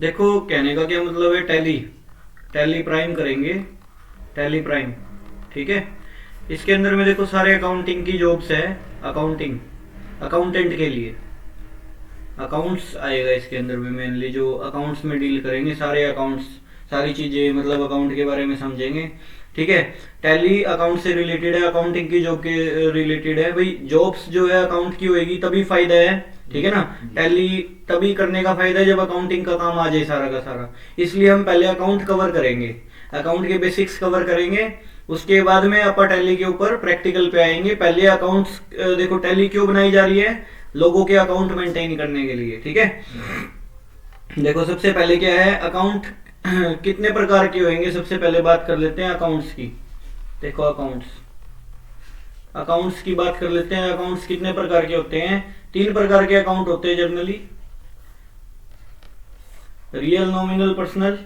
देखो कहने का क्या मतलब है, टैली टैली प्राइम करेंगे, टैली प्राइम, ठीक है। इसके अंदर में देखो सारे अकाउंटिंग की जॉब्स है, अकाउंटिंग अकाउंटेंट के लिए अकाउंट्स आएगा इसके अंदर में, मेनली जो अकाउंट्स में डील करेंगे, सारे अकाउंट्स, सारी चीजें मतलब अकाउंट के बारे में समझेंगे, ठीक है। टैली अकाउंट से रिलेटेड है, अकाउंटिंग की जॉब के रिलेटेड है भाई। जॉब्स जो है अकाउंट की होएगी तभी फायदा है, ठीक है ना। टैली तभी करने का फायदा है जब अकाउंटिंग का काम आ जाए सारा का सारा। इसलिए हम पहले अकाउंट कवर करेंगे, अकाउंट के बेसिक्स कवर करेंगे, उसके बाद में अपन टैली के ऊपर प्रैक्टिकल पे आएंगे। पहले अकाउंट्स, देखो टैली क्यों बनाई जा रही है, लोगों के अकाउंट मेंटेन करने के लिए, ठीक है। देखो सबसे पहले क्या है, अकाउंट कितने प्रकार के होंगे, सबसे पहले बात कर लेते हैं अकाउंट्स की। देखो अकाउंट्स, अकाउंट्स की बात कर लेते हैं। अकाउंट्स कितने प्रकार के होते हैं, 3 प्रकार के अकाउंट होते हैं generally. Real, nominal, personal.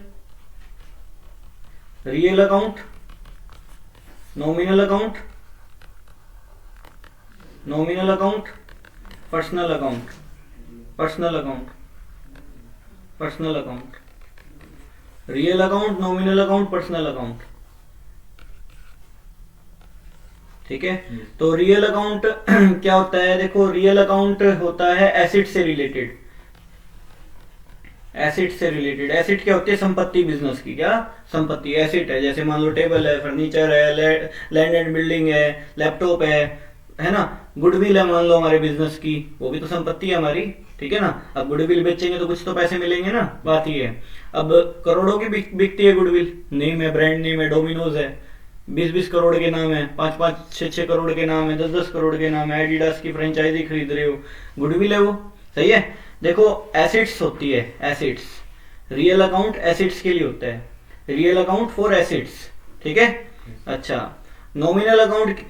Real account, nominal account, nominal account, personal account, personal account, personal account. Real account, nominal account, personal account, ठीक है। तो रियल अकाउंट क्या होता है, देखो रियल अकाउंट होता है एसिड से रिलेटेड। एसिड से रिलेटेड, एसिड क्या होती है, संपत्ति बिजनेस की, क्या संपत्ति एसिड है। जैसे मान लो टेबल है, फर्नीचर है, लैंड एंड बिल्डिंग है, लैपटॉप है ना। गुडविल है मान लो हमारे बिजनेस की, वो भी तो संपत्ति है हमारी, ठीक है ना। अब गुडविल बेचेंगे तो कुछ तो पैसे मिलेंगे ना, बात ये है। अब करोड़ों की बिकती है गुडविल, नेम है, ब्रांड नेम है, डोमिनोज है, 20-20 करोड़ के नाम है, 5-5, 6-6 करोड़ के नाम है, 10-10 करोड़ के नाम है, एडिडास की फ्रेंचाइजी खरीद रहे हो, गुडविल है वो, सही है। देखो एसिड्स होती है, एसिड्स। रियल अकाउंट एसिड्स के लिए होता है, रियल अकाउंट फॉर एसिड्स, ठीक है। अच्छा, नॉमिनल अकाउंट,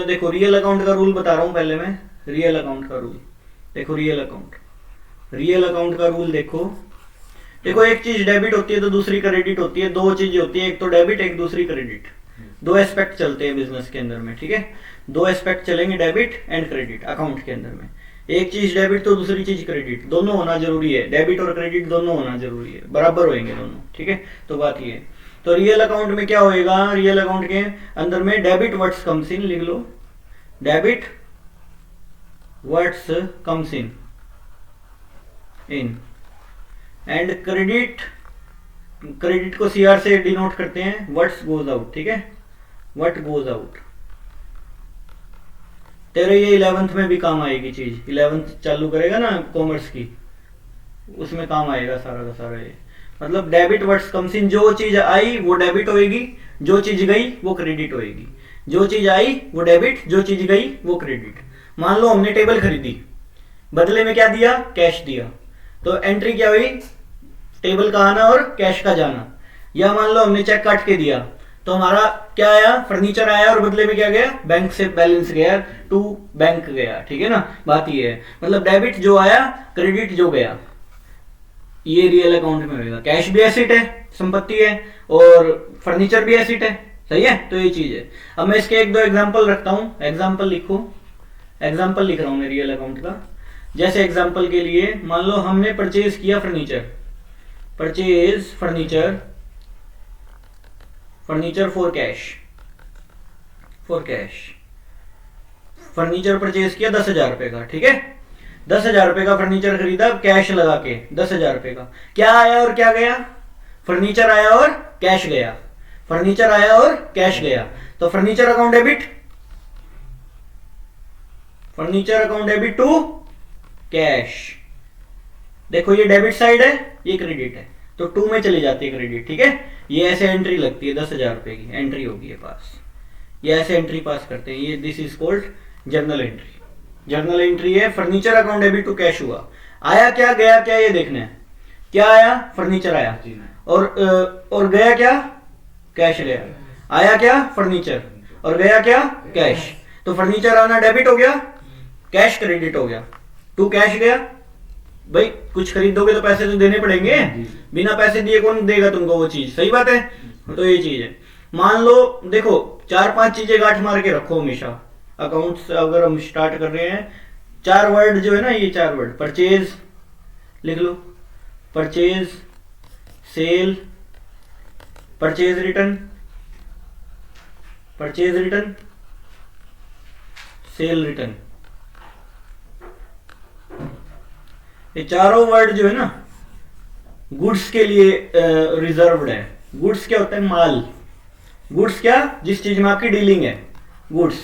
देखो रियल अकाउंट का रूल बता रहा हूं पहले मैं। रियल अकाउंट का रूल देखो, रियल अकाउंट, रियल अकाउंट का रूल देखो। देखो एक चीज डेबिट होती है तो दूसरी क्रेडिट होती है, दो चीजें होती है, एक तो डेबिट एक दूसरी क्रेडिट। दो एस्पेक्ट चलते हैं बिजनेस के अंदर में, ठीक है। दो एस्पेक्ट चलेंगे, डेबिट एंड क्रेडिट अकाउंट के अंदर में। एक चीज डेबिट तो दूसरी चीज क्रेडिट, दोनों होना जरूरी है। डेबिट और क्रेडिट दोनों होना जरूरी है, बराबर होंगे दोनों, ठीक है। तो बात ये है। तो रियल अकाउंट में क्या होएगा, रियल अकाउंट के अंदर में डेबिट वर्ड्स कम्स इन, लिख लो, debit words comes in and credit, credit को सीआर से डिनोट करते हैं, व्हाट्स गोज आउट, ठीक है, व्हाट गोज आउट। तेरे ये 11th में भी काम आएगी चीज, 11th चालू करेगा ना कॉमर्स की, उसमें काम आएगा सारा का सारा ये। मतलब डेबिट वर्ड्स कम्स इन, जो चीज आई वो डेबिट होएगी, जो चीज गई वो क्रेडिट होएगी। जो चीज आई वो डेबिट, जो चीज गई वो क्रेडिट। मान लो हमने टेबल खरीदी, बदले में क्या दिया, कैश दिया, तो एंट्री क्या हुई, टेबल का आना और कैश का जाना। या मान लो हमने चेक काट के दिया, तो हमारा क्या आया, फर्नीचर आया और बदले में क्या गया, बैंक से बैलेंस गया, टू बैंक गया, ठीक है ना। बात ये है, मतलब डेबिट जो आया, क्रेडिट जो गया, ये रियल अकाउंट में होगा। कैश भी एसेट है, संपत्ति है, और फर्नीचर भी एसेट है, सही है। तो ये चीज है। अब मैं इसके एक दो एग्जाम्पल रखता हूं, एग्जाम्पल लिखो, एग्जाम्पल लिख रहा हूं मैं रियल अकाउंट का। जैसे एग्जाम्पल के लिए मान लो हमने परचेज किया furniture, purchase furniture, furniture for cash, for cash. Furniture purchase किया 10,000 रुपए का, ठीक है। 10,000 रुपए का फर्नीचर खरीदा कैश लगा के, 10,000 रुपए का। क्या आया और क्या गया, फर्नीचर आया और कैश गया, फर्नीचर आया और कैश गया। तो furniture account debit, furniture account debit to cash. देखो ये डेबिट साइड है, ये क्रेडिट है, तो टू में चली जाती है क्रेडिट, ठीक है। ये ऐसे एंट्री लगती है, 10,000 रुपए की एंट्री होगी ये पास, ये ऐसे एंट्री पास करते हैं, ये this is called journal entry. Journal entry है, furniture account debit to cash हुआ। आया क्या गया क्या ये देखना है, क्या आया, फर्नीचर आया, और गया क्या, कैश गया। आया क्या, फर्नीचर, और गया क्या, कैश। तो फर्नीचर आना डेबिट हो गया, कैश क्रेडिट हो गया, टू कैश गया। भाई कुछ खरीदोगे तो पैसे तो देने पड़ेंगे, बिना पैसे दिए कौन देगा तुमको वो चीज, सही बात है। तो ये चीज है। मान लो देखो 4-5 चीजें गांठ मार के रखो हमेशा, अकाउंट्स अगर हम स्टार्ट कर रहे हैं। 4 वर्ड जो है ना, ये 4 वर्ड, परचेज लिख लो, purchase, sale, purchase return, purchase return, sale return. ये चारों वर्ड जो है ना गुड्स के लिए रिजर्व्ड है। गुड्स क्या होता है? माल। गुड्स क्या? जिस चीज में आपकी डीलिंग है, गुड्स।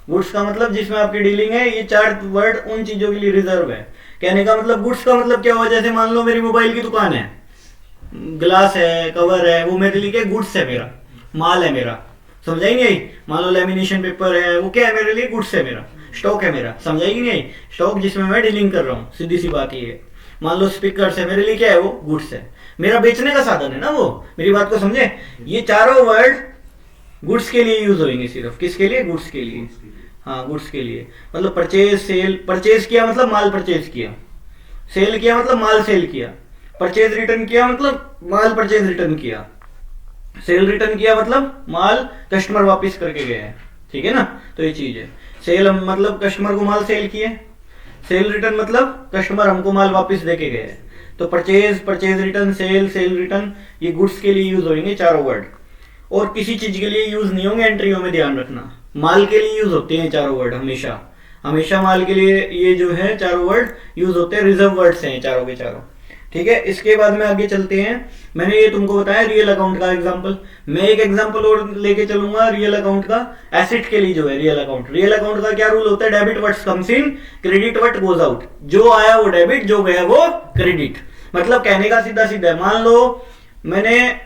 गुड्स का मतलब जिसमें आपकी डीलिंग है। ये चार वर्ड उन चीजों के लिए रिजर्व है। कहने का मतलब गुड्स का मतलब क्या हुआ? जैसे मान लो मेरी मोबाइल की दुकान है, ग्लास है, कवर है, वो मेरे लिए क्या? गुड्स है, मेरा माल है, मेरा। समझाई नहीं आई? मान लो लेमिनेशन पेपर है, वो क्या है? मेरे लिए गुड्स है, मेरा स्टॉक है, मेरा। समझाई नहीं आई? स्टॉक जिसमें मैं डीलिंग कर रहा हूँ, सीधी सी बात ये है। मान लो स्पीकर है, मेरे लिए क्या है? वो गुड्स है, मेरा बेचने का साधन है ना वो। मेरी बात को समझे? ये चारों वर्ड गुड्स के लिए यूज होंगे सिर्फ। किसके लिए? गुड्स के लिए। हाँ, गुड्स के लिए। मतलब परचेज, सेल। परचेज किया मतलब माल परचेज किया, सेल किया मतलब माल सेल किया, परचेज रिटर्न किया मतलब माल परचेज रिटर्न किया, सेल रिटर्न किया मतलब माल कस्टमर वापस करके गया है। ठीक है ना? तो ये चीज है। सेल मतलब कस्टमर को माल सेल किए, सेल रिटर्न मतलब कस्टमर हमको माल वापस देके गए हैं। तो purchase, purchase return, sale, sale return, ये गुड्स के लिए यूज होंगे चारों वर्ड। और किसी चीज के लिए यूज नहीं होंगे एंट्रियों में, ध्यान रखना। माल के लिए यूज होते हैं चारों वर्ड हमेशा। हमेशा माल के लिए ये जो है चारों वर्ड यूज होते हैं। रिजर्व वर्ड्स हैं चारों के चारों। ठीक है? इसके बाद में आगे चलते हैं। मैंने ये तुमको बताया रियल अकाउंट का एग्जांपल। मैं एक एग्जांपल और लेके चलूंगा रियल अकाउंट का। एसेट के लिए जो है रियल अकाउंट। रियल अकाउंट का क्या रूल होता है? Debit what comes in, credit what goes out. जो आया वो डेबिट, जो गया वो क्रेडिट। मतलब कहने का सीधा सीधा है। मान लो मैंने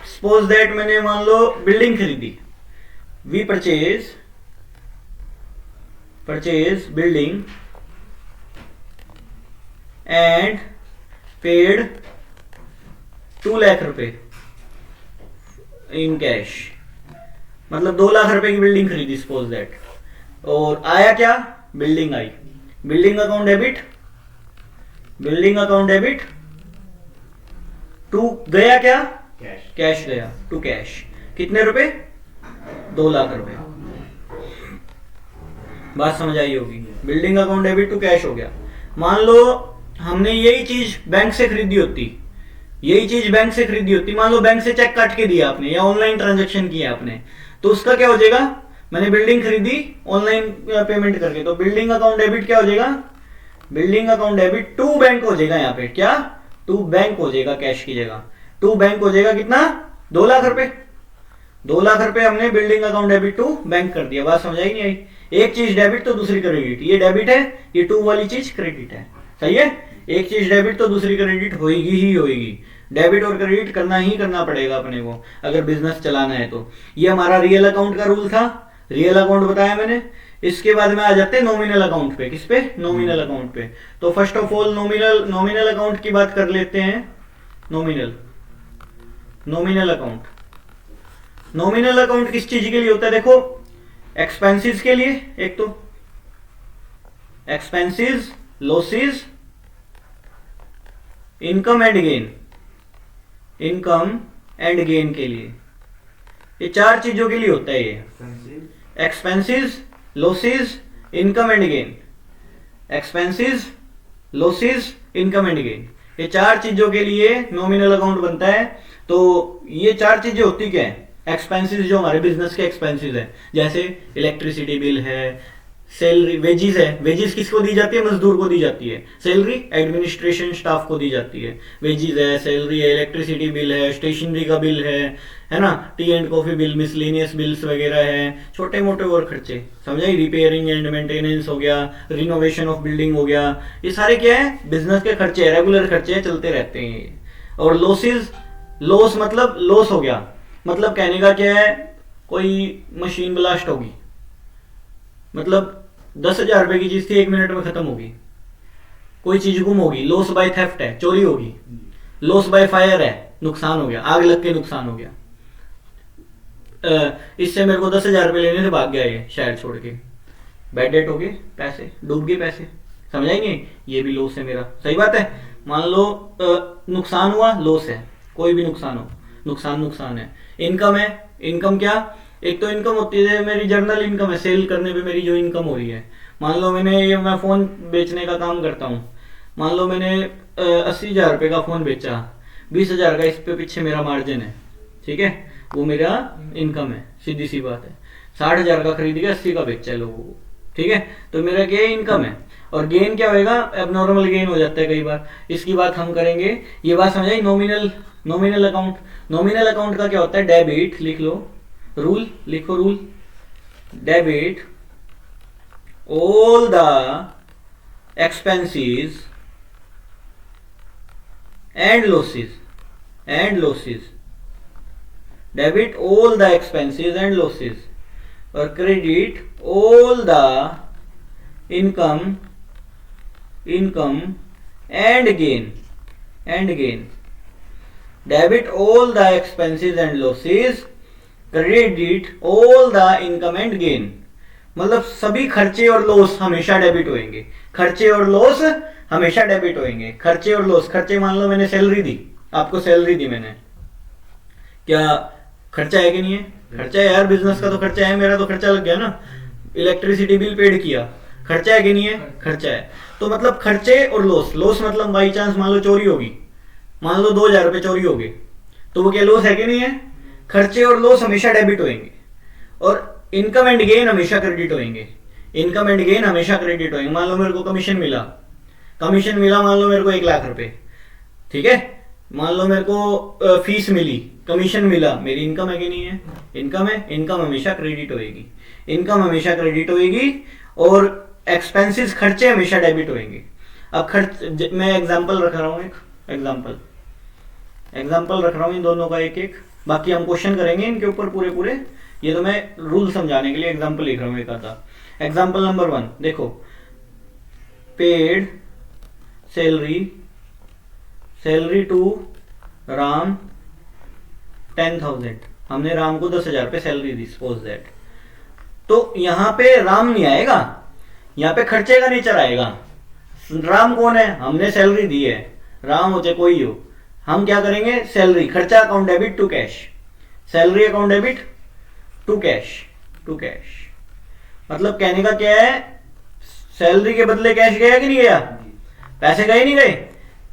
सपोज दैट मैंने मान लो बिल्डिंग खरीदी। We purchase building and paid 2 lakh रुपए इन कैश। मतलब 2 लाख रुपए की बिल्डिंग खरीदी सपोज दैट। और आया क्या? बिल्डिंग आई। Building account debit, building account debit. To गया क्या? कैश गया, टू कैश। कितने रुपए? 2 लाख रुपए। बात समझ आई होगी? Building account debit to cash हो गया। मान लो हमने यही चीज बैंक से खरीदी होती, यही चीज बैंक से खरीदी होती। मान लो बैंक से चेक काट के दिया आपने या ऑनलाइन ट्रांजैक्शन किया आपने, तो उसका क्या हो जाएगा? मैंने बिल्डिंग खरीदी ऑनलाइन पेमेंट करके, तो बिल्डिंग अकाउंट डेबिट क्या हो जाएगा? Building account debit to bank हो जाएगा। यहाँ पे क्या? टू बैंक हो जाएगा कैश की जगह। टू बैंक हो जाएगा कितना? 2 लाख रुपए। 2 लाख रुपए हमने building account debit to bank कर दिया। बात समझ आई नहीं आई? एक चीज डेबिट तो दूसरी क्रेडिट। ये डेबिट है, ये टू वाली चीज क्रेडिट है। सही है? एक चीज डेबिट तो दूसरी क्रेडिट होगी ही होगी। डेबिट और क्रेडिट करना ही करना पड़ेगा अपने को अगर बिजनेस चलाना है तो। ये हमारा रियल अकाउंट का रूल था। रियल अकाउंट बताया मैंने। इसके बाद में आ जाते हैं नॉमिनल अकाउंट पे। किस पे? नॉमिनल अकाउंट पे। तो first of all nominal account की बात कर लेते हैं। Nominal account. नॉमिनल अकाउंट किस चीज के लिए होता है? देखो, एक्सपेंसेस के लिए। एक तो expenses, losses, income and gain. Income and gain के लिए, ये 4 चीजों के लिए होता है ये। Expenses, losses, income and gain. Expenses, losses, income and gain, ये 4 चीजों के लिए नॉमिनल अकाउंट बनता है। तो ये 4 चीजें होती क्या है? एक्सपेंसेस जो हमारे बिजनेस के एक्सपेंसेस है, जैसे इलेक्ट्रिसिटी बिल है, सैलरी, वेजिस है। वेजिस किसको दी जाती है? मजदूर को दी जाती है। सैलरी एडमिनिस्ट्रेशन स्टाफ को दी जाती है। वेजिस है, सैलरी है, इलेक्ट्रिसिटी बिल है, स्टेशनरी का बिल है ना, T and coffee bill, miscellaneous bills वगैरह है, छोटे मोटे और खर्चे। समझाई? रिपेयरिंग एंड मेंटेनेंस हो गया, रिनोवेशन ऑफ बिल्डिंग हो गया। ये सारे क्या है? बिजनेस के खर्चे, रेगुलर खर्चे चलते रहते हैं। और लॉसेस, लॉस मतलब लॉस हो गया, मतलब कहने का क्या है? कोई मशीन ब्लास्ट होगी, मतलब 10,000 रुपए की चीज थी 1 मिनट में खत्म होगी। कोई चीज गुम होगी, लॉस बाय थेफ्ट है, चोरी होगी। लॉस बाय फायर है, नुकसान हो गया, आग लग के नुकसान हो गया। इससे मेरे को 10,000 रुपए लेने से भाग गया ये शहर छोड़ के, बैड डेट हो गए, पैसे डूब गए, पैसे। समझाएंगे? ये भी लॉस है मेरा। सही बात है? मान लो नुकसान हुआ, लॉस है। कोई भी नुकसान हो, नुकसान है। इनकम है, इनकम क्या? एक तो इनकम होती है मेरी जर्नल इनकम है, सेल करने पे मेरी जो इनकम हो रही है। मान लो मैं फोन बेचने का काम करता हूँ। मान लो मैंने 80,000 रुपए का फोन बेचा। 20,000 का इस पे पीछे मेरा मार्जिन है, ठीक है, वो मेरा इनकम है, सीधी सी बात है। 60,000 का खरीद गया, 80 का बेचा लोगों को, ठीक है, तो मेरा क्या इनकम है। और गेन क्या होएगा, एबनॉर्मल गेन हो जाता है कई बार, इसकी बात हम करेंगे। ये बात समझाई, नॉमिनल अकाउंट। नॉमिनल अकाउंट का क्या होता है, डेबिट, लिख लो रूल, लिखो rule, debit all the expenses and losses, debit all the expenses and losses, or credit all the income and gain, debit all the expenses and losses, credit all the income and gain। मतलब सभी खर्चे और loss हमेशा debit होंगे, खर्चे और loss हमेशा debit होंगे। खर्चे और लॉस, खर्चे मान लो मैंने सैलरी दी, आपको सैलरी दी मैंने, क्या खर्चा है कि नहीं है, खर्चा है यार, बिजनेस का तो खर्चा है, मेरा तो खर्चा लग गया ना, इलेक्ट्रिसिटी बिल पेड किया, खर्चा है कि नहीं है, खर्चा है। तो मतलब खर्चे और लॉस, लॉस मतलब बाई चांस मान लो चोरी होगी, मान लो 2,000 रुपए चोरी हो गए, तो वो क्या लॉस है कि नहीं है। खर्चे और लॉस हमेशा डेबिट होंगे, और इनकम एंड गेन हमेशा क्रेडिट होंगे, इनकम एंड गेन हमेशा क्रेडिट होंगे। मान लो मेरे को कमीशन मिला, मान लो मेरे को 1,00,000 रुपए, ठीक है, मान लो मेरे को फीस मिली, कमीशन मिला, मेरी इनकम है कि नहीं है, इनकम है, इनकम हमेशा क्रेडिट होएगी, इनकम हमेशा क्रेडिट होएगी, और एक्सपेंसेस, खर्चे हमेशा डेबिट होंगे। अब खर्च, मैं एग्जांपल रख रहा हूँ, एक एग्जांपल रख रहा हूँ इन दोनों का एक एक, बाकी हम क्वेश्चन करेंगे इनके ऊपर पूरे, ये तो मैं रूल समझाने के लिए एग्जांपल लिख रहा हूँ एक आधा। एग्जांपल नंबर 1 देखो, पेड सैलरी टू राम 10,000, हमने राम को 10,000 पे सैलरी दी, सपोज दैट। तो यहां पे राम नहीं आएगा, यहां पे खर्चे का नेचर आएगा। राम कौन है, हमने सैलरी दी है, राम हो चाहे कोई हो, हम क्या करेंगे, सैलरी, खर्चा account debit to cash, salary account debit to cash. मतलब कहने का क्या है, सैलरी के बदले कैश गया कि नहीं गया, पैसे गए नहीं गए,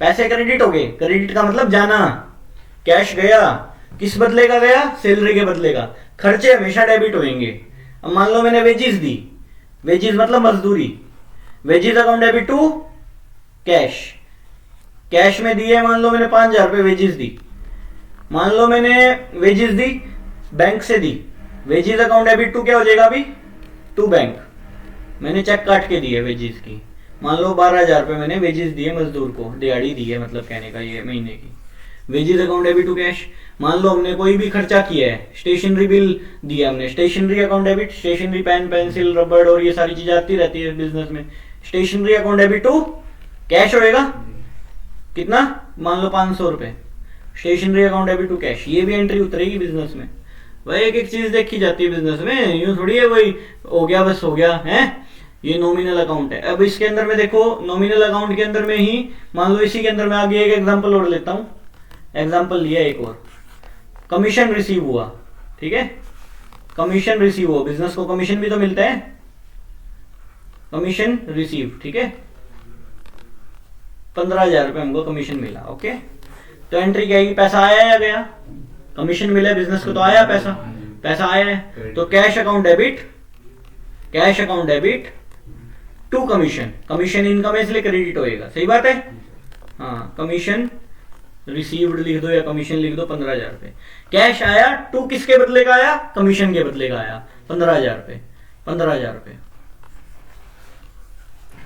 पैसे क्रेडिट हो गए, क्रेडिट का मतलब जाना, कैश गया, किस बदले का गया, सैलरी के बदले का। खर्चे हमेशा डेबिट होंगे। अब मान लो मैंने वेजिस दी, वेजिस मतलब मजदूरी, wages account debit to cash, cash में दिए, मान लो मैंने 5,000 रुपए वेजिस दी, मान लो मैंने वेजिस दी बैंक से दी, वेजिस अकाउंट डेबिट टू क्या हो जाएगा अभी, टू बैंक, मैंने चेक काट के दी है वेजिस की, मान लो 12,000 रुपए मैंने वेजिस दिए मजदूर को, दिहाड़ी दी है, मतलब कहने का ये महीने की, wages account debit to cash. मान लो हमने कोई भी खर्चा किया है, स्टेशनरी बिल दिया हमने, stationery account debit, stationery pen pencil रबड़ और ये सारी चीजें आती रहती है बिजनेस में, stationery account debit to cash होएगा, कितना, मान लो 500 रुपए, stationery account debit to cash, ये भी एंट्री उतरेगी बिजनेस में। भाई एक एक चीज देखी जाती है बिजनेस में, यूं थोड़ी है वही हो गया बस हो गया है। ये नॉमिनल अकाउंट है। अब इसके अंदर में देखो, नॉमिनल अकाउंट के अंदर में ही मान लो इसी के अंदर में आगे एक एग्जांपल और लेता हूं, एग्जांपल लिया एक और, कमीशन रिसीव हुआ, ठीक है, कमीशन रिसीव हुआ, बिजनेस को कमीशन भी तो मिलता है, कमीशन रिसीव, ठीक है, 15,000 रुपए हमको कमीशन मिला, ओके। तो एंट्री क्या आएगी, पैसा आया या गया, कमीशन मिला बिजनेस को तो आया पैसा, पैसा आया है, तो cash account debit to commission, commission income है इसलिए क्रेडिट होएगा, सही बात है, हाँ, कमीशन रिसीव्ड लिख दो या कमीशन लिख दो 15,000 रुपए, कैश आया टू किसके बदले का आया, कमीशन के बदले का आया 15,000 रुपए, 15,000 रुपए।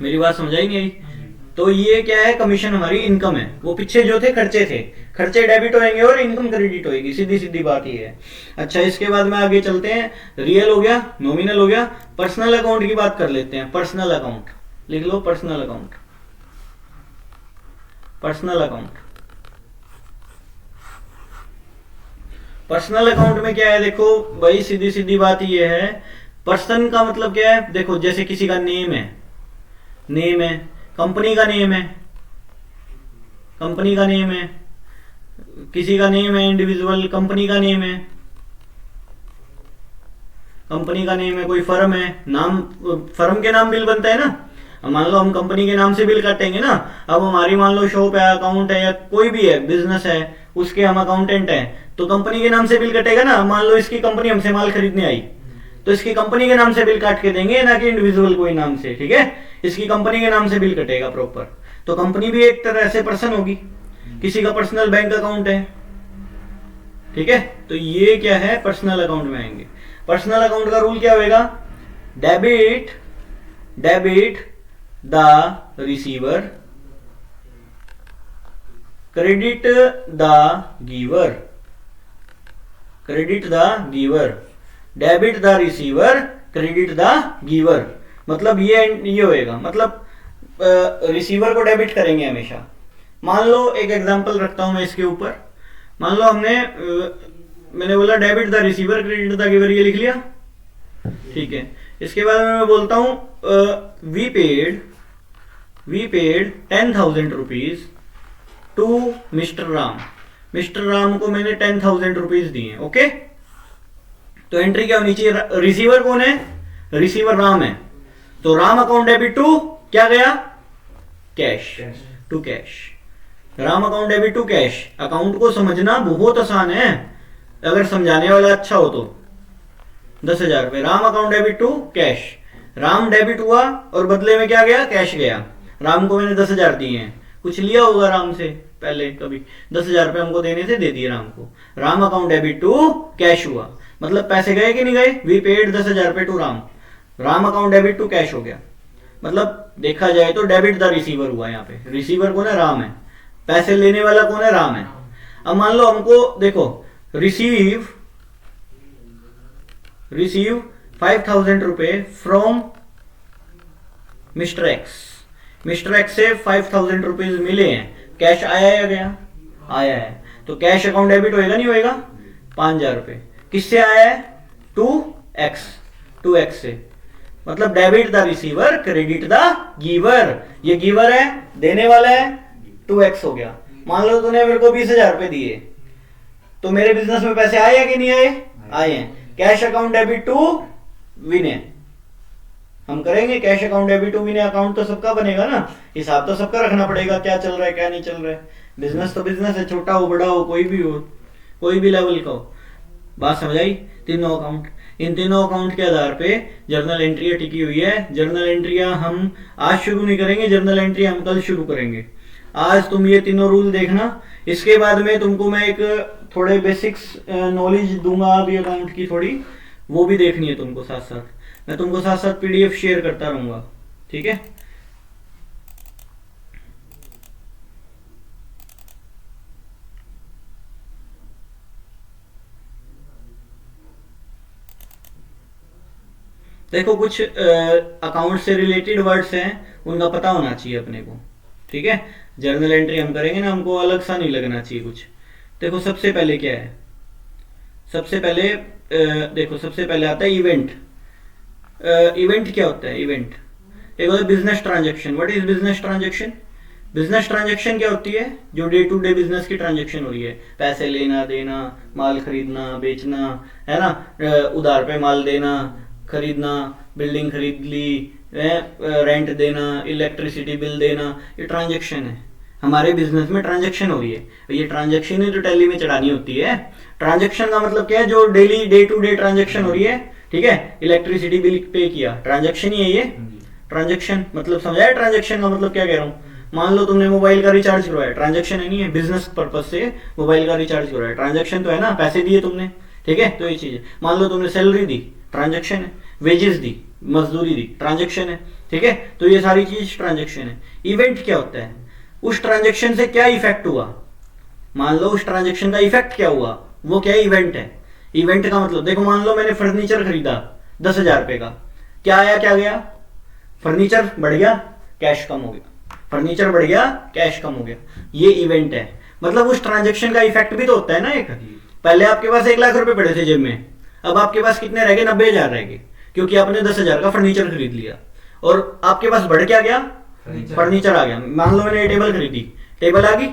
मेरी बात समझाई नहीं आई। तो ये क्या है, कमीशन हमारी इनकम है, वो पीछे जो थे खर्चे थे, खर्चे डेबिट होंगे और इनकम क्रेडिट होगी, सीधी सीधी बात ये है। अच्छा, इसके बाद में आगे चलते हैं, रियल हो गया, नॉमिनल हो गया, पर्सनल अकाउंट की बात कर लेते हैं। पर्सनल अकाउंट लिख लो, personal account, personal account, personal account में क्या है, देखो भाई सीधी सीधी बात ये है, पर्सन का मतलब क्या है, देखो जैसे किसी का नेम है, नेम है, कंपनी का नेम है, कंपनी का नेम है, किसी का नेम है इंडिविजुअल, कंपनी का नेम है, कंपनी का नेम है, कोई फर्म है, नाम, फर्म के नाम बिल बनता है ना। अब मान लो हम कंपनी के नाम से बिल काटेंगे ना, अब हमारी मान लो शॉप है, अकाउंट है, या कोई भी है बिजनेस है, उसके हम अकाउंटेंट हैं, तो कंपनी के नाम से बिल कटेगा ना। मान लो इसकी कंपनी हमसे माल खरीदने आई, तो इसकी कंपनी के नाम से बिल काट के देंगे, ना कि इंडिविजुअल कोई नाम से, ठीक है। इसकी कंपनी के नाम से बिल कटेगा प्रॉपर। तो कंपनी भी एक तरह से पर्सन होगी, किसी का पर्सनल बैंक अकाउंट है, ठीक है। तो ये क्या है, पर्सनल अकाउंट में आएंगे। पर्सनल अकाउंट का रूल क्या होगा, debit the receiver, credit the giver, credit the giver, debit the receiver, credit the giver. मतलब ये होएगा, मतलब रिसीवर को डेबिट करेंगे हमेशा। मान लो एक एग्जांपल रखता हूं मैं इसके ऊपर। मान लो मैंने बोला debit the receiver, credit the giver, ये लिख लिया, ठीक है। इसके बाद मैं बोलता हूं we paid 10,000 rupees to mister Ram. Mister Ram को मैंने 10,000 रुपीज दिए, ओके। तो एंट्री क्या होनी चाहिए, रिसीवर कौन है, रिसीवर राम है, तो राम अकाउंट डेबिट टू क्या गया, cash, to cash. Ram account debit to cash. Account को समझना बहुत आसान है, अगर समझाने वाला अच्छा हो तो। 10,000 रुपए, Ram account debit to cash. Ram debit हुआ और बदले में क्या गया, कैश गया। राम को मैंने 10,000 दिए हैं, कुछ लिया होगा राम से पहले कभी, 10,000 रुपए हमको देने से दे दिए राम को। Ram account debit to cash हुआ, मतलब पैसे गए कि नहीं गए, वी पेड 10,000 रुपए to Ram. Ram account debit to cash हो गया। मतलब देखा जाए तो डेबिट द रिसीवर हुआ, यहाँ पे रिसीवर कौन है, राम है, पैसे लेने वाला कौन है, राम है। अब मान लो हमको देखो रिसीव 5,000 रुपए from mister x. Mister x से 5,000 रुपीज मिले हैं, कैश आया या गया, आया है। तो कैश अकाउंट डेबिट होएगा नहीं होएगा, 5,000 रुपए किससे आया है, टू एक्स से। मतलब debit the receiver, credit the giver. ये गिवर है, देने वाला है, 2x हो गया। मान लो तूने मेरे को 20,000 रुपए दिए, तो मेरे बिजनेस में पैसे आए या कि नहीं आए, आए हैं। Cash account debit to Vinay, हम करेंगे cash account debit to Vinay. Account तो सबका बनेगा ना, हिसाब तो सबका रखना पड़ेगा, क्या चल रहा है क्या नहीं चल रहा है। बिजनेस तो बिजनेस है, छोटा हो बड़ा हो, कोई भी हो, कोई भी लेवल का हो। बात समझ आई। तीनों अकाउंट, इन तीनों अकाउंट के आधार पे जर्नल एंट्रियां टिकी हुई है। जर्नल एंट्रियां हम आज शुरू नहीं करेंगे, जर्नल एंट्री हम कल शुरू करेंगे। आज तुम ये तीनों रूल देखना, इसके बाद में तुमको मैं एक थोड़े बेसिक्स नॉलेज दूंगा अभी अकाउंट की थोड़ी, वो भी देखनी है तुमको साथ साथ। मैं तुमको साथ साथ पीडीएफ शेयर करता रहूंगा, ठीक है। देखो कुछ अकाउंट से रिलेटेड वर्ड्स हैं, उनका पता होना चाहिए अपने को, ठीक है। जर्नल एंट्री हम करेंगे ना, हमको अलग सा नहीं लगना चाहिए कुछ। देखो सबसे पहले क्या है, सबसे पहले देखो सबसे पहले आता है इवेंट। इवेंट क्या होता है, इवेंट एक होता है business transaction. What is business transaction? Business transaction क्या होती है, जो डे टू डे बिजनेस की ट्रांजेक्शन हो रही है, पैसे लेना देना, माल खरीदना बेचना, है ना, उधार पे माल देना खरीदना, बिल्डिंग खरीद ली, रेंट देना, इलेक्ट्रिसिटी बिल देना, ये ट्रांजेक्शन है। हमारे बिजनेस में ट्रांजेक्शन हो रही है, ये ट्रांजेक्शन ही तो टैली में चढ़ानी होती है। ट्रांजेक्शन का मतलब क्या है, जो daily day to day transaction हो रही है, ठीक है। इलेक्ट्रिसिटी बिल पे किया, ट्रांजेक्शन ही है ये। ट्रांजेक्शन मतलब समझाया, ट्रांजेक्शन का मतलब क्या कह रहा हूँ। मान लो तुमने मोबाइल का रिचार्ज करवाया, ट्रांजेक्शन है नहीं है, बिजनेस पर्पज से मोबाइल का रिचार्ज करवाया, ट्रांजेक्शन तो है ना, पैसे दिए तुमने, ठीक है। तो ये चीज है। मान लो तुमने सैलरी दी, ट्रांजेक्शन है। वेजेस दी, मजदूरी दी, ट्रांजेक्शन है, ठीक है। तो ये सारी चीज ट्रांजेक्शन है। इवेंट क्या होता है, उस ट्रांजेक्शन से क्या इफेक्ट हुआ, मान लो उस ट्रांजेक्शन का इफेक्ट क्या हुआ, वो क्या इवेंट है। इवेंट का मतलब देखो, मान लो मैंने फर्नीचर खरीदा 10,000 रुपए का, क्या आया क्या गया, फर्नीचर बढ़ गया, कैश कम हो गया, फर्नीचर बढ़ गया, कैश कम हो गया, ये इवेंट है। मतलब उस ट्रांजेक्शन का इफेक्ट भी तो होता है ना एक। पहले आपके पास 1,00,000 रुपए पड़े थे जेब में, अब आपके पास कितने रह गए, 90,000 रह गए, क्योंकि आपने 10,000 का फर्नीचर खरीद लिया और आपके पास बढ़ क्या गया, फर्नीचर आ गया। मान लो मैंने टेबल खरीदी, टेबल आ गई,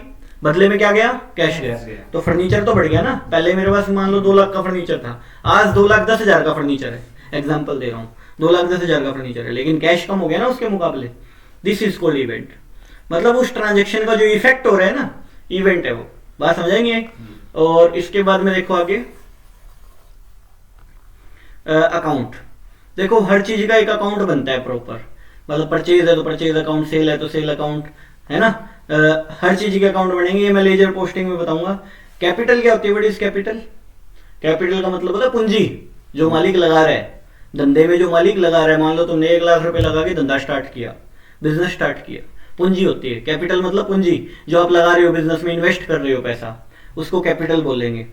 बदले में क्या गया, कैश गया, तो फर्नीचर तो बढ़ गया ना। पहले मेरे पास मान लो 2 लाख का फर्नीचर था, आज 2,10,000 का फर्नीचर है, एग्जाम्पल दे रहा हूँ, 2,10,000 का फर्नीचर है, लेकिन कैश कम हो गया ना उसके मुकाबले। This is called event. मतलब उस ट्रांजेक्शन का जो इफेक्ट हो रहा है ना, इवेंट है वो। बात समझाएंगे। और इसके बाद में देखो आगे अकाउंट। देखो हर चीज का एक अकाउंट बनता है प्रॉपर। मतलब परचेज है तो परचेज अकाउंट, सेल है तो सेल अकाउंट, है ना। हर चीज के अकाउंट बनेंगे, ये मैं लेजर पोस्टिंग में बताऊंगा। कैपिटल क्या होती है, व्हाट इज कैपिटल? कैपिटल का मतलब होता है पूंजी, जो मालिक लगा रहा है धंधे में, जो मालिक लगा रहा है। मान लो तुमने 1 लाख रुपए लगा के धंधा स्टार्ट किया, बिजनेस स्टार्ट किया, पूंजी होती है। कैपिटल मतलब पूंजी, जो आप लगा रहे हो बिजनेस में, इन्वेस्ट कर रहे हो पैसा, उसको कैपिटल बोलेंगे।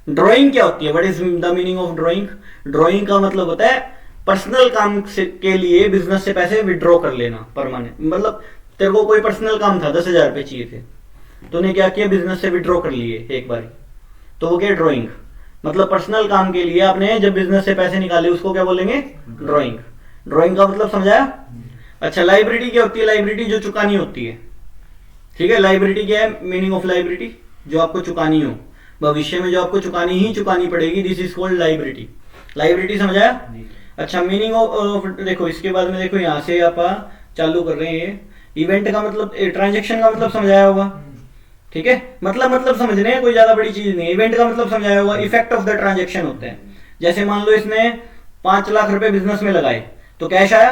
ड्राइंग क्या होती है, what is the meaning of drawing? Drawing का मतलब होता है पर्सनल काम के लिए बिजनेस से पैसे विड्रॉ कर लेना परमानेंट। मतलब तेरे को कोई पर्सनल काम था, 10,000 रुपए चाहिए थे, तूने क्या किया, बिजनेस से विड्रॉ कर लिए एक बार, तो वो क्या ड्राइंग। मतलब पर्सनल काम के लिए आपने जब बिजनेस से पैसे निकाले, उसको क्या बोलेंगे, ड्राइंग। ड्राइंग का मतलब समझाया। अच्छा, लाइबिलिटी क्या होती है? लाइबिलिटी जो चुकानी होती है, ठीक है। लाइबिलिटी क्या है, मीनिंग ऑफ लाइबिलिटी? जो आपको चुकानी हो भविष्य में, जो आपको चुकानी पड़ेगी, this is called liability. Liability समझाया। अच्छा, मीनिंग ऑफ देखो इसके बाद में देखो, यहां से आप चालू कर रहे हैं। इवेंट का मतलब, ट्रांजेक्शन का मतलब समझाया होगा, ठीक है। मतलब समझने हैं, कोई ज्यादा बड़ी चीज नहीं। इवेंट का मतलब समझाया होगा, इफेक्ट ऑफ द ट्रांजेक्शन होते हैं। जैसे मान लो इसने 5 लाख रुपए बिजनेस में लगाए, तो कैश आया,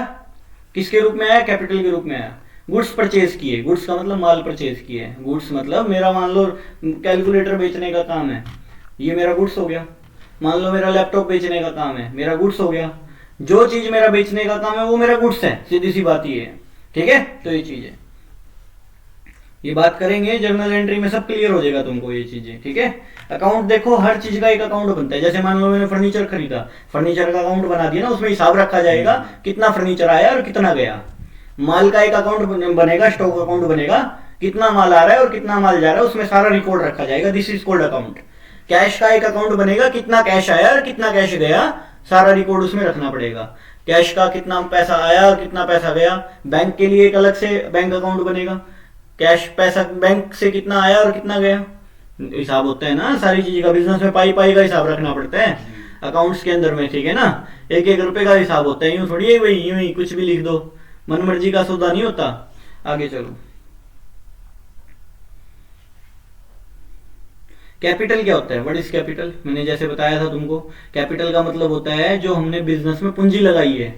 किसके रूप में आया, कैपिटल के रूप में आया। गुड्स परचेज किए, गुड्स का मतलब माल परचेज किए। गुड्स मतलब मेरा मान लो कैलकुलेटर बेचने का काम है, ये मेरा गुड्स हो गया। मान लो मेरा लैपटॉप बेचने का काम है, मेरा गुड्स हो गया। जो चीज मेरा बेचने का काम है वो मेरा गुड्स है, सीधी सी बात ये है, ठीक है। तो ये चीज है, ये बात करेंगे जर्नल एंट्री में, सब क्लियर हो जाएगा तुमको ये चीजें, ठीक है। अकाउंट देखो, हर चीज का एक अकाउंट बनता है। जैसे मान लो मैंने फर्नीचर खरीदा, फर्नीचर का अकाउंट बना दिया ना, उसमें हिसाब रखा जाएगा कितना फर्नीचर आया और कितना गया। माल का एक अकाउंट बनेगा, स्टॉक अकाउंट बनेगा, कितना माल आ रहा है और कितना माल जा रहा है, उसमें सारा रिकॉर्ड रखा जाएगा, this is called account. Cash का एक अकाउंट बनेगा, कितना कैश आया और कितना कैश गया, सारा रिकॉर्ड उसमें रखना पड़ेगा। कैश का कितना पैसा आया और कितना पैसा गया। बैंक के लिए एक अलग से बैंक अकाउंट बनेगा, कैश पैसा बैंक से कितना आया और कितना गया, हिसाब होता है ना सारी चीज का। बिजनेस में पाई का हिसाब रखना पड़ता है अकाउंट्स के अंदर में, ठीक है ना। 1-1 रुपए का हिसाब होता है, यूं थोड़ी है भाई, यूं ही कुछ भी लिख दो, मन मर्जी का सौदा नहीं होता। आगे चलो, कैपिटल क्या होता है, व्हाट इज कैपिटल? मैंने जैसे बताया था तुमको, कैपिटल का मतलब होता है जो हमने बिजनेस में पूंजी लगाई है,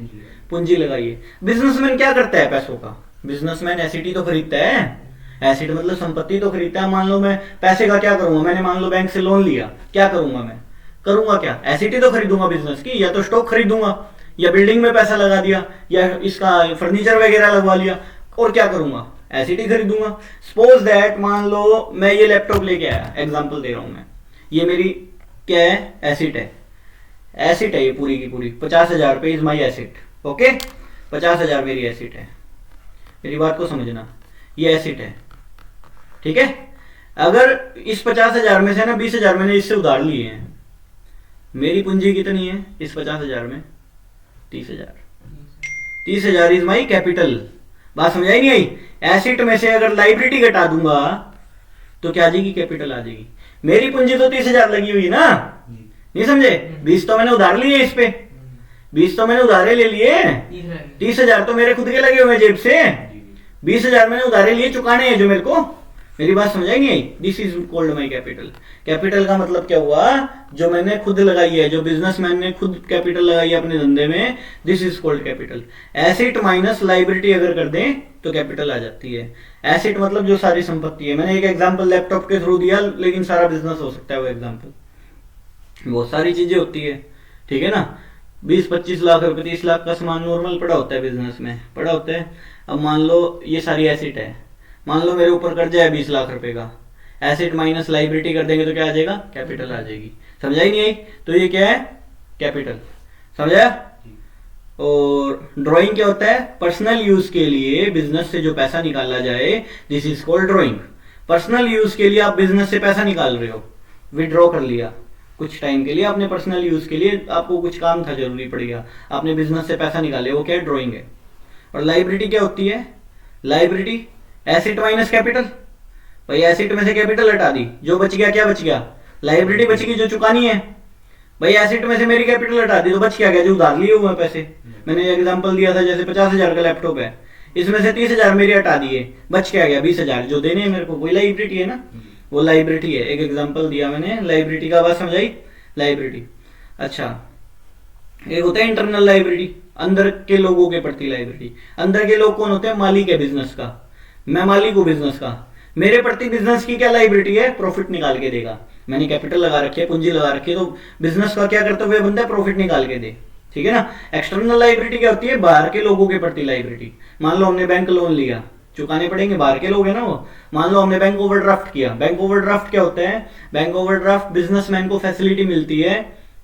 पूंजी लगाई है। बिजनेसमैन क्या करता है पैसों का? बिजनेसमैन एसिटी तो खरीदता है, एसिड मतलब संपत्ति तो खरीदता है। मान लो मैं पैसे का क्या करूंगा, मैंने मान लो बैंक से लोन लिया, क्या करूंगा मैं, करूंगा क्या, एसिटी तो खरीदूंगा बिजनेस की, या तो स्टॉक खरीदूंगा, या बिल्डिंग में पैसा लगा दिया, या इसका फर्नीचर वगैरह लगवा लिया, और क्या करूंगा, एसिड ही खरीदूंगा। सपोज दैट मान लो मैं ये लैपटॉप लेके आया, एग्जांपल दे रहा हूं मैं, ये मेरी क्या है, एसिड है, एसिड है ये पूरी की पूरी, 50,000 रुपए इज माई एसिड, ओके। 50,000 मेरी एसिड है, मेरी बात को समझना, ये एसिड है, ठीक है। अगर इस 50,000 में से ना 20,000 मैंने इससे उधार लिए हैं, मेरी पूंजी कितनी है इस 50,000 में, 30,000। 30,000 इज माई कैपिटल। बात समझाई नहीं आई? एसिड में से अगर लाइबिलिटी घटा दूंगा तो क्या आ जाएगी, कैपिटल आ जाएगी। मेरी पूंजी तो 30,000 लगी हुई ना, नहीं समझे? 20 तो मैंने उधार लिए इस पे, 20 तो मैंने उधारे ले लिए, 30,000 तो मेरे खुद के लगे हुए जेब से, 20,000 मैंने उधारे लिए, चुकाने हैं जो मेरे को। मेरी बात समझाएंगे? This is called my capital. Capital का मतलब क्या हुआ, जो मैंने खुद लगाई है, जो बिजनेसमैन ने खुद कैपिटल लगाई है अपने धंधे में, this is called capital. Asset minus liability अगर कर दें तो कैपिटल आ जाती है। एसेट मतलब जो सारी संपत्ति है। मैंने एक एग्जांपल लैपटॉप के थ्रू दिया, लेकिन सारा बिजनेस हो सकता है वो एग्जांपल, बहुत सारी चीजें होती है, ठीक है ना। 20-25 लाख रुपए, 30 लाख का सामान नॉर्मल पड़ा होता है बिजनेस में, पड़ा होता है। अब मान लो ये सारी एसेट है, मान लो मेरे ऊपर कर्जा है 20 लाख रुपए का, एसेट माइनस लाइबिलिटी कर देंगे तो क्या आ जाएगा, कैपिटल आ जाएगी। समझाई नहीं आई? तो ये क्या है, कैपिटल। समझा? और ड्राइंग क्या होता है, पर्सनल यूज के लिए बिजनेस से जो पैसा निकाला जाए, this is called drawing. Personal use के लिए आप बिजनेस से पैसा निकाल रहे हो, विड्रॉ कर लिया कुछ टाइम के लिए, आपने पर्सनल यूज के लिए, आपको कुछ काम था, जरूरी पड़ गया, आपने बिजनेस से पैसा निकाले, वो क्या है, ड्राइंग है। और लाइबिलिटी क्या होती है, लाइबिलिटी एसेट माइनस कैपिटल। भाई एसेट में से कैपिटल हटा दी, जो बच गया क्या बच गया, लाइबिलिटी बच गई जो चुकानी है। भाई एसेट में से मेरी कैपिटल हटा दी तो बच क्या गया, जो उधार लिए हुए पैसे। मैंने एग्जांपल दिया था, जैसे 50,000 का लैपटॉप है, इसमें से 30,000 मेरे हटा दिए, बच क्या गया 20,000 जो देने हैं मेरे को, वही लाइबिलिटी है ना, वो लाइबिलिटी है। एक एग्जांपल दिया मैंने लाइबिलिटी का, बात समझाई लाइबिलिटी। अच्छा, एक होता है इंटरनल लाइबिलिटी, अंदर के लोगों के प्रति लाइबिलिटी। अंदर के लोग कौन होते हैं? मालिक है बिजनेस का, मैं मालिक हूं बिजनेस का, मेरे प्रति बिजनेस की क्या लाइबिलिटी है? प्रॉफिट निकाल के देगा। मैंने कैपिटल लगा रखी है, पूंजी लगा रखी है, तो बिजनेस का क्या करते हुए बंदा प्रॉफिट निकाल के दे, ठीक है ना। एक्सटर्नल लाइबिलिटी क्या होती है? बाहर के लोगों के प्रति लाइबिलिटी। मान लो हमने बैंक लोन लिया, चुकाने पड़ेंगे, बाहर के लोग है ना वो। मान लो हमने बैंक ओवरड्राफ्ट किया। बैंक ओवरड्राफ्ट क्या होता है? बैंक ओवरड्राफ्ट बिजनेसमैन को फैसिलिटी मिलती है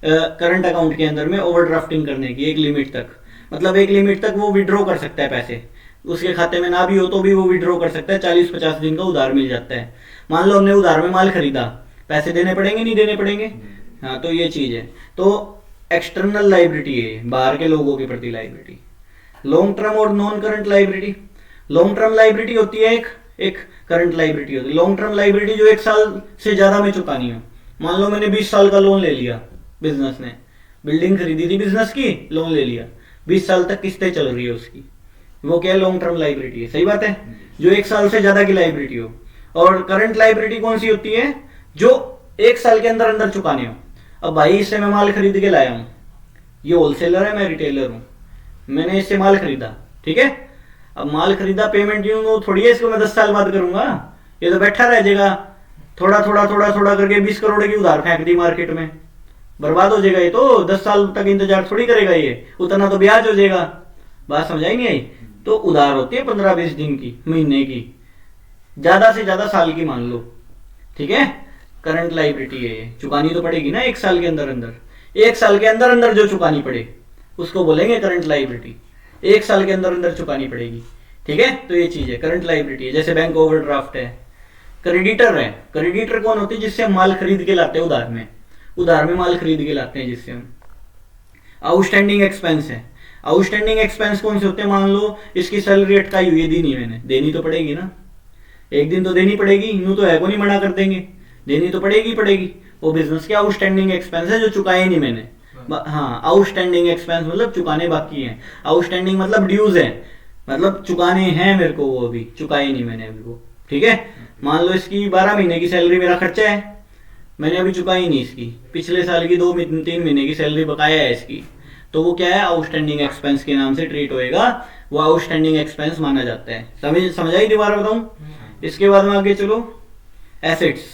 करंट अकाउंट के अंदर में ओवरड्राफ्टिंग करने की, एक लिमिट तक, मतलब एक लिमिट तक वो विड्रॉ कर सकता है पैसे, उसके खाते में ना भी हो तो भी वो विड्रॉ कर सकता है, 40-50 दिन का उधार मिल जाता है। मान लो हमने उधार में माल खरीदा, पैसे देने पड़ेंगे नहीं देने पड़ेंगे? हाँ, तो ये चीज है। तो एक्सटर्नल लाइबिलिटी है, बाहर के लोगों के प्रति लाइबिलिटी। लॉन्ग टर्म और non current liability. Long term liability होती है एक करंट लाइबिलिटी होती है। लॉन्ग टर्म लाइबिलिटी जो 1 साल से ज्यादा में चुकानी हो। मान लो मैंने 20 साल का लोन ले लिया, बिजनेस ने बिल्डिंग खरीदी थी बिजनेस की, लोन ले लिया, 20 साल तक किस्तें चल रही है उसकी, वो क्या है? लॉन्ग टर्म लाइबिलिटी है। सही बात है, जो 1 साल से ज्यादा की लाइबिलिटी हो। और करंट लाइबिलिटी कौन सी होती है? जो 1 साल के अंदर अंदर चुकाने हो। अब भाई इससे मैं माल खरीद के लाया हूं, ये होलसेलर है, मैं रिटेलर हूं, मैंने इससे माल खरीदा, ठीक है। अब माल खरीदा, पेमेंट ड्यू थोड़ी है इसको मैं 10 साल बाद करूंगा, ये तो बैठा रह जाएगा, थोड़ा थोड़ा थोड़ा थोड़ा करके 20 करोड़ की उधार फेंक दी मार्केट में, बर्बाद हो जाएगा ये तो। 10 साल तक इंतजार थोड़ी करेगा ये, उतना तो ब्याज हो जाएगा। बात समझाई नहीं आई? तो उधार होती है 15-20 दिन की, महीने की, ज्यादा से ज्यादा साल की मान लो, ठीक है। करंट लाइबिलिटी है ये, चुकानी तो पड़ेगी ना 1 साल के अंदर अंदर। 1 साल के अंदर अंदर जो चुकानी पड़े उसको बोलेंगे करंट लाइबिलिटी, 1 साल के अंदर अंदर चुकानी पड़ेगी, ठीक है। तो ये चीज है करंट लाइबिलिटी है। जैसे बैंक ओवरड्राफ्ट है। क्रेडिटर है, क्रेडिटर कौन होती है? जिससे हम माल खरीद के लाते हैं उधार में, उधार में माल खरीद के लाते हैं जिससे हम। आउटस्टैंडिंग एक्सपेंस है। आउटस्टैंडिंग एक्सपेंस कौन से होते हैं? मान लो इसकी सैलरी अटकाई हुई है, दी नहीं मैंने, देनी तो पड़ेगी ना, एक दिन तो देनी पड़ेगी, यूं तो है को नहीं मना कर देंगे, देनी तो पड़ेगी पड़ेगी। वो बिजनेस के आउटस्टैंडिंग एक्सपेंस है जो चुकाए नहीं मैंने। हाँ, आउटस्टैंडिंग एक्सपेंस मतलब चुकाने बाकी हैं। आउटस्टैंडिंग मतलब ड्यूज है, मतलब चुकाने हैं मेरे को, वो अभी चुकाए नहीं मैंने अभी वो, ठीक है। मान लो इसकी 12 महीने की सैलरी मेरा खर्चा है, मैंने अभी चुकाई नहीं इसकी, पिछले साल की 2-3 महीने की सैलरी बकाया है इसकी, तो वो क्या है? आउटस्टैंडिंग एक्सपेंस के नाम से ट्रीट होएगा, वो आउटस्टैंडिंग एक्सपेंस माना जाता है। समझाई? दोबारा बताऊं? इसके बाद में आगे चलो। एसेट्स।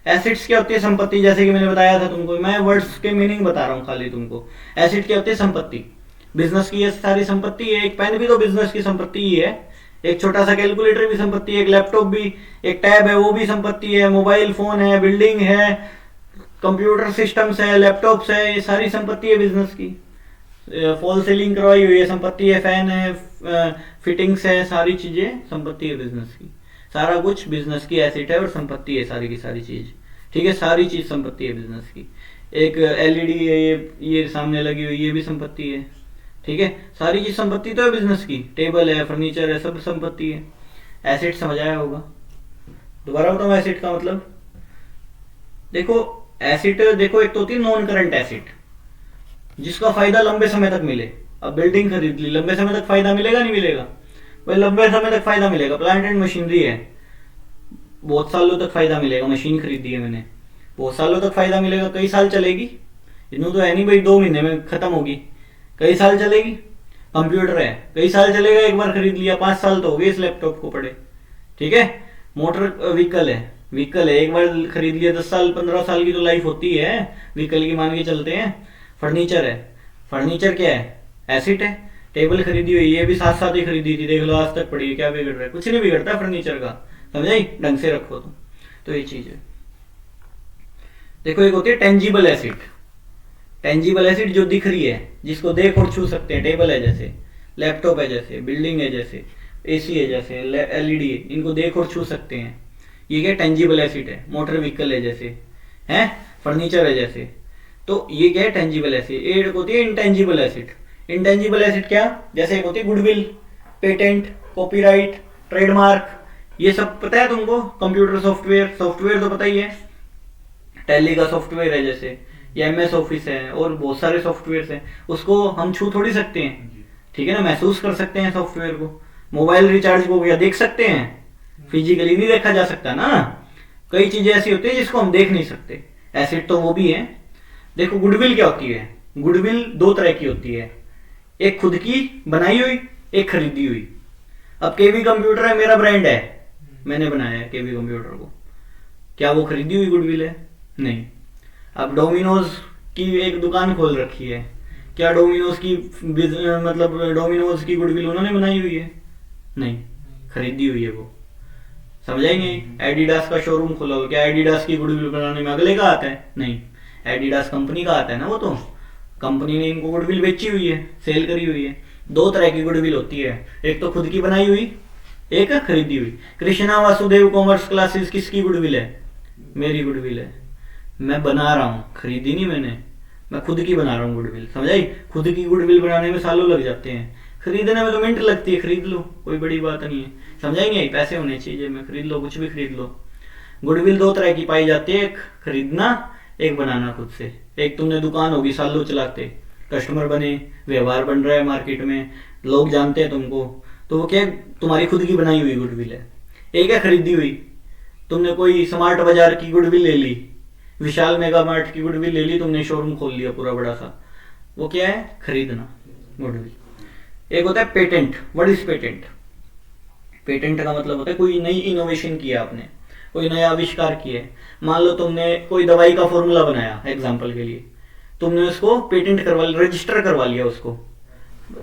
एसेट्स क्या होती है? संपत्ति। जैसे कि मैंने बताया था तुमको, मैं वर्ड्स के मीनिंग बता रहा हूँ खाली तुमको। एसेट क्या होती है? संपत्ति। बिजनेस की ये सारी संपत्ति है। एक पेन भी तो बिजनेस की संपत्ति ही है, एक छोटा सा कैलकुलेटर भी संपत्ति है, एक लैपटॉप भी, एक टैब है वो भी संपत्ति है, मोबाइल फोन है, बिल्डिंग है, कंप्यूटर सिस्टम्स है, लैपटॉप्स है, ये सारी संपत्ति है बिजनेस की। फॉल सीलिंग करवाई हुई है संपत्ति है, फैन है, फिटिंग्स है, सारी चीजें संपत्ति है बिजनेस की। सारा कुछ बिजनेस की एसेट है और संपत्ति है सारी की सारी चीज, ठीक है। सारी चीज संपत्ति है बिजनेस की। एक एलईडी है ये सामने लगी हुई, ये भी संपत्ति है, ठीक है। सारी चीज संपत्ति तो है बिजनेस की, टेबल है, फर्नीचर है, सब संपत्ति है। एसेट समझाया होगा। दोबारा बताऊं एसेट का मतलब? देखो एसेट, देखो एक तो होती है नॉन करंट एसेट, जिसका फायदा लंबे समय तक मिले। अब बिल्डिंग खरीद ली, लंबे समय तक फायदा मिलेगा नहीं मिलेगा? भाई लंबे समय तक फायदा मिलेगा। प्लांट एंड मशीनरी है, बहुत सालों तक फायदा मिलेगा। मशीन खरीदी है मैंने, बहुत सालों तक फायदा मिलेगा, कई साल चलेगी, इन्हों तो है नहीं भाई 2 महीने में खत्म होगी, कई साल चलेगी। कंप्यूटर है, कई साल चलेगा, एक बार खरीद लिया, 5 साल तो हो गए इस लैपटॉप को पड़े, ठीक है। मोटर व्हीकल है, एक बार खरीद लिया, 10 साल 15 साल की तो लाइफ होती है व्हीकल की, मान के चलते हैं। फर्नीचर है, फर्नीचर क्या है? एसेट है। टेबल खरीदी हुई, ये भी साथ साथ ही खरीदी थी, देख लो आज तक पड़ी है, क्या बिगड़ रहा है? कुछ नहीं बिगड़ता फर्नीचर का, समझाई? ढंग से रखो तो ये चीज है। देखो एक होती है टेंजिबल एसेट। टेंजिबल एसेट जो दिख रही है, जिसको देख और छू सकते हैं, टेबल है जैसे, लैपटॉप है जैसे, बिल्डिंग है जैसे, एसी है जैसे, एलईडी है, इनको देख और छू सकते हैं, ये क्या टेंजिबल एसेट है। मोटर व्हीकल है जैसे, है फर्नीचर है जैसे, तो ये क्या है? Tangible asset. एक होती है इंटेंजिबल एसेट। इंटेंजिबल एसेट क्या? जैसे एक होती है गुडविल, पेटेंट, कॉपीराइट, ट्रेडमार्क, ये सब पता है तुमको? कंप्यूटर सॉफ्टवेयर तो पता ही है, टैली का सॉफ्टवेयर है जैसे, या MS ऑफिस है, और बहुत सारे सॉफ्टवेयर हैं, उसको हम छू थोड़ी सकते हैं, ठीक है ना, महसूस कर सकते हैं सॉफ्टवेयर को, मोबाइल रिचार्ज को क्या देख सकते हैं? फिजिकली नहीं देखा जा सकता ना। कई चीजें ऐसी होती है जिसको हम देख नहीं सकते। एसेट तो वो भी है। देखो गुडविल क्या होती है? गुडविल दो तरह की होती है, एक खुद की बनाई हुई, एक खरीदी हुई। अब केवी कंप्यूटर है, मेरा ब्रांड है, मैंने बनाया है केवी कंप्यूटर को, क्या वो खरीदी हुई गुडविल है? नहीं। अब डोमिनोज की एक दुकान खोल रखी है, क्या डोमिनोज की मतलब डोमिनोज की गुडविल उन्होंने बनाई हुई है? नहीं, खरीदी हुई है वो। समझा ही नहीं। एडिडास का शोरूम खोला हो, क्या एडिडास की गुडविल बनाने में अगले का आता है? नहीं, एडिडास कंपनी का आता है ना, वो तो कंपनी ने इनको गुडविल बेची हुई है, सेल करी हुई है। दो तरह की गुडविल होती है, एक तो खुद की बनाई हुई, एक खरीदी हुई। कृष्णा वासुदेव कॉमर्स क्लासेस किसकी गुडविल है? मेरी गुडविल है। मैं बना रहा हूँ, खरीदी नहीं मैंने, मैं खुद की बना रहा हूँ गुडविल। समझाई? खुद की गुडविल बनाने में सालों लग जाते हैं, खरीदने में तो मिनट लगती है। खरीद लो, कोई बड़ी बात नहीं है। समझाएंगे? पैसे होने चाहिए, मैं खरीद लो, कुछ भी खरीद लो। गुडविल दो तरह की पाई जाती है, एक खरीदना, एक बनाना खुद से। एक तुमने दुकान होगी सालों चलाते, कस्टमर बने, व्यवहार बन रहा है मार्केट में, लोग जानते हैं तुमको, तो वो क्या तुम्हारी खुद की बनाई हुई गुडविल है। एक है खरीदी हुई, तुमने कोई स्मार्ट बाजार की गुडविल ले ली, विशाल मेगा मार्ट की गुडविल ले ली, तुमने शोरूम खोल लिया पूरा बड़ा सा, वो क्या है? खरीदना गुडविल। एक होता है patent. What is patent? Patent का मतलब होता है कोई नई इनोवेशन किया आपने, कोई नया आविष्कार किया है। मान लो तुमने कोई दवाई का फॉर्मूला बनाया एग्जांपल के लिए, तुमने उसको पेटेंट करवा लिया, रजिस्टर करवा लिया उसको,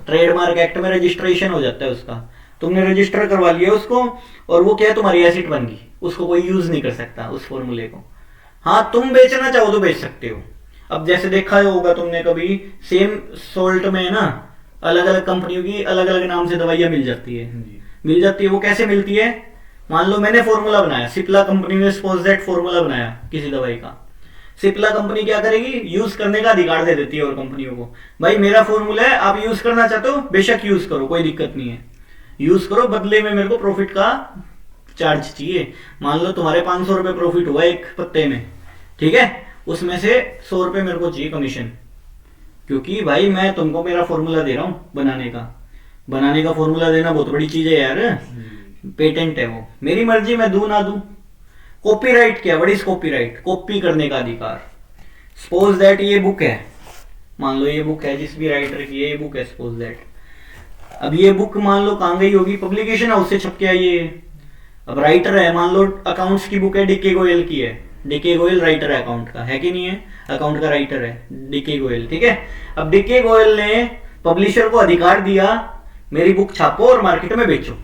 ट्रेडमार्क एक्ट में रजिस्ट्रेशन हो जाता है उसका, तुमने रजिस्टर करवा लिया उसको, और वो क्या है? तुम्हारी एसेट बन गई, उसको कोई यूज नहीं कर सकता उस फॉर्मूले को। हाँ, तुम बेचना चाहो तो बेच सकते हो। अब जैसे देखा होगा तुमने कभी, सेम सोल्ट में ना अलग अलग कंपनियों की अलग अलग नाम से दवाइयां मिल जाती है। मिल जाती है, वो कैसे मिलती है? मान लो मैंने फॉर्मूला बनाया, सिप्ला कंपनी ने सपोज दैट फॉर्मूला बनाया किसी दवाई का, सिप्ला कंपनी क्या करेगी? यूज करने का अधिकार दे देती है और कंपनियों को, भाई मेरा फॉर्मूला है, आप यूज करना चाहते हो बेशक यूज करो, कोई दिक्कत नहीं है, यूज करो, बदले में मेरे को प्रॉफिट का चार्ज चाहिए। मान लो तुम्हारे 500 रुपए प्रॉफिट हुआ एक पत्ते में, ठीक है, उसमें से 100 रुपए मेरे को चाहिए कमीशन, क्योंकि भाई मैं तुमको मेरा फॉर्मूला दे रहा हूं बनाने का फॉर्मूला देना बहुत बड़ी चीज है यार, पेटेंट है वो, मेरी मर्जी मैं दूं ना दूं। कॉपीराइट क्या? What is copyright? कॉपी करने का अधिकार। सपोज दैट ये बुक है, मान लो ये बुक है जिस भी राइटर की ये बुक है, सपोज दैट। अब ये बुक मान लो कहाँ गई होगी? पब्लिकेशन हाउस से छप के आई है। अब राइटर है, मान लो अकाउंट्स की बुक है, डीके गोयल की है, डीके गोयल राइटर है अकाउंट का, है कि नहीं है? अकाउंट का राइटर है डीके गोयल, ठीक है। अब डीके गोयल ने पब्लिशर को अधिकार दिया, मेरी बुक छापो और मार्केट में बेचो,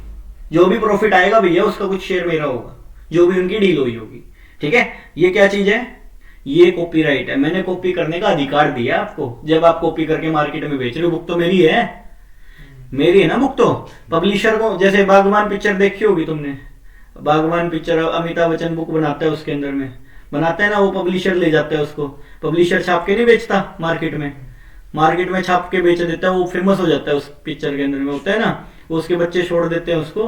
जो भी प्रॉफिट आएगा भैया उसका कुछ शेयर मेरा होगा, जो भी उनकी डील हुई होगी, ठीक है। ये क्या चीज है? ये कॉपीराइट है, मैंने कॉपी करने का अधिकार दिया आपको। जब आप कॉपी करके मार्केट में बेच रहे हो, बुक तो मेरी है, मेरी है ना बुक तो। पब्लिशर को, जैसे बागवान पिक्चर देखी होगी तुमने, बागवान पिक्चर अमिताभ बच्चन बुक बनाता है, उसके अंदर में बनाता है ना, वो पब्लिशर ले जाता है उसको, पब्लिशर छाप के नहीं बेचता मार्केट में छाप के बेच देता है, वो फेमस हो जाता है उस पिक्चर के अंदर में, होता है ना, वो उसके बच्चे छोड़ देते हैं उसको,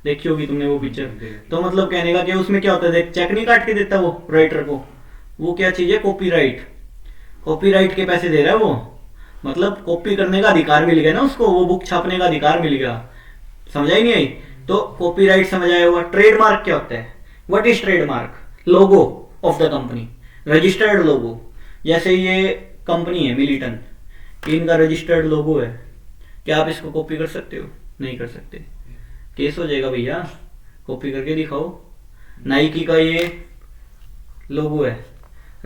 देखी होगी तुमने वो पिक्चर। तो मतलब कहने का कि उसमें क्या होता है, देख चेक नहीं काट के देता वो राइटर को, वो क्या चीज है? कॉपीराइट। कॉपीराइट के पैसे दे रहा है वो, मतलब कॉपी करने का अधिकार मिल गया ना उसको, वो बुक छापने का अधिकार मिल गया। समझा ही नहीं आई? तो कॉपीराइट समझ आया होगा। ट्रेडमार्क क्या होता है? What is trademark? Logo of the company, registered logo. जैसे ये कंपनी है मिलिटन, इनका रजिस्टर्ड लोगो है, क्या आप इसको कॉपी कर सकते हो? नहीं कर सकते, केस हो जाएगा भैया, कॉपी करके दिखाओ। नाइकी का ये लोगो है,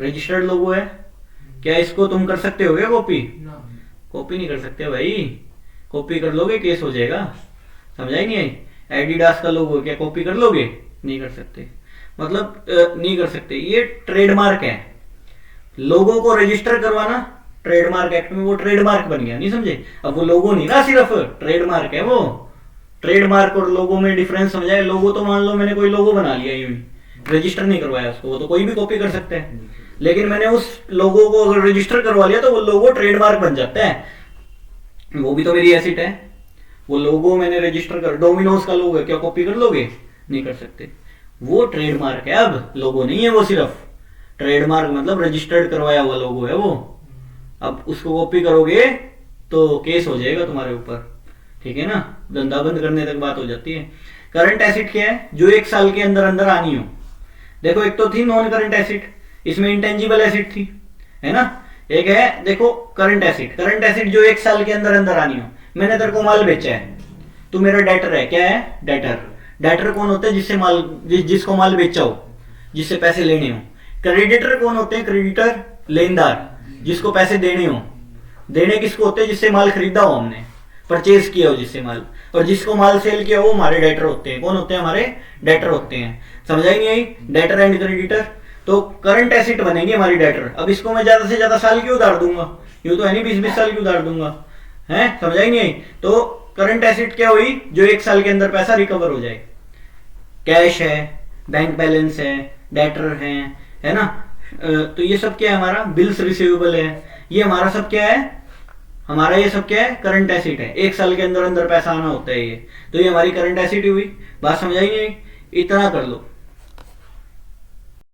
रजिस्टर्ड लोगो है, क्या इसको तुम कर सकते हो क्या कॉपी? कॉपी नहीं कर सकते भाई, कॉपी कर लोगे केस हो जाएगा। समझा ही नहीं आई? एडिडास का लोगो क्या कॉपी कर लोगे? नहीं कर सकते, मतलब नहीं कर सकते। ये ट्रेडमार्क है, लोगों को रजिस्टर करवाना ट्रेडमार्क एक्ट में, वो ट्रेडमार्क बन गया, नहीं समझे? अब वो लोगो नहीं ना, सिर्फ ट्रेडमार्क है वो। ट्रेडमार्क और लोगो में डिफरेंस समझाए? लोगो तो मान लो मैंने कोई लोगो बना लिया यूं, रजिस्टर नहीं करवाया उसको, वो तो कोई भी कॉपी कर सकता है, लेकिन मैंने उस लोगो को अगर रजिस्टर करवा लिया तो वो लोगो ट्रेडमार्क बन जाता है, वो भी तो मेरी एसेट है। वो लोगो मैंने रजिस्टर कर, डोमिनोज का लोगो है, क्या कॉपी कर लोगे? नहीं कर सकते, वो ट्रेडमार्क है। अब लोगो नहीं है वो, सिर्फ ट्रेडमार्क मतलब रजिस्टर्ड करवाया हुआ लोगो है वो। अब उसको कॉपी करोगे तो केस हो जाएगा तुम्हारे ऊपर, ठीक है ना। धंधा बंद करने तक बात हो जाती है। करंट एसिड क्या है, जो 1 साल के अंदर अंदर आनी हो। देखो एक तो थी नॉन करंट एसिड, इसमें इंटेंजिबल एसिड थी, है ना। एक है देखो करंट एसिड, करंट एसिड जो 1 साल के अंदर अंदर आनी हो। मैंने तेरे को माल बेचा है, तू मेरा डेटर है, क्या है, डेटर। डेटर कौन होता है, जिससे माल जिसको माल बेचा हो, जिससे पैसे लेने हो। क्रेडिटर कौन होते हैं, क्रेडिटर लेनदार, जिसको पैसे देने हो। देने किसको होते हैं, जिससे माल खरीदा हो हमने, परचेज किया हो जिससे माल। और जिसको माल सेल किया हो वो हमारे डेटर होते हैं। कौन होते हैं, हमारे डेटर होते हैं। समझ आई नहीं आई, डेटर एंड क्रेडिटर। तो करंट एसिड बनेंगे हमारी डेटर। अब इसको मैं ज्यादा से ज्यादा साल क्यों उधार दूंगा, यूं तो है नहीं 20-20 साल क्यों उधार दूंगा, है, समझ आई नहीं आई। तो करंट एसिड क्या हुई, जो 1 साल के अंदर पैसा रिकवर हो जाए। कैश है, बैंक बैलेंस है, डेटर है ना। तो ये सब क्या है, हमारा बिल्स रिसीवेबल है, ये हमारा सब क्या है, हमारा ये सब क्या है, करंट एसिड है। 1 साल के अंदर अंदर पैसा आना होता है ये। तो ये हमारी करंट एसिड हुई। बात समझ आई नहीं, इतना कर लो।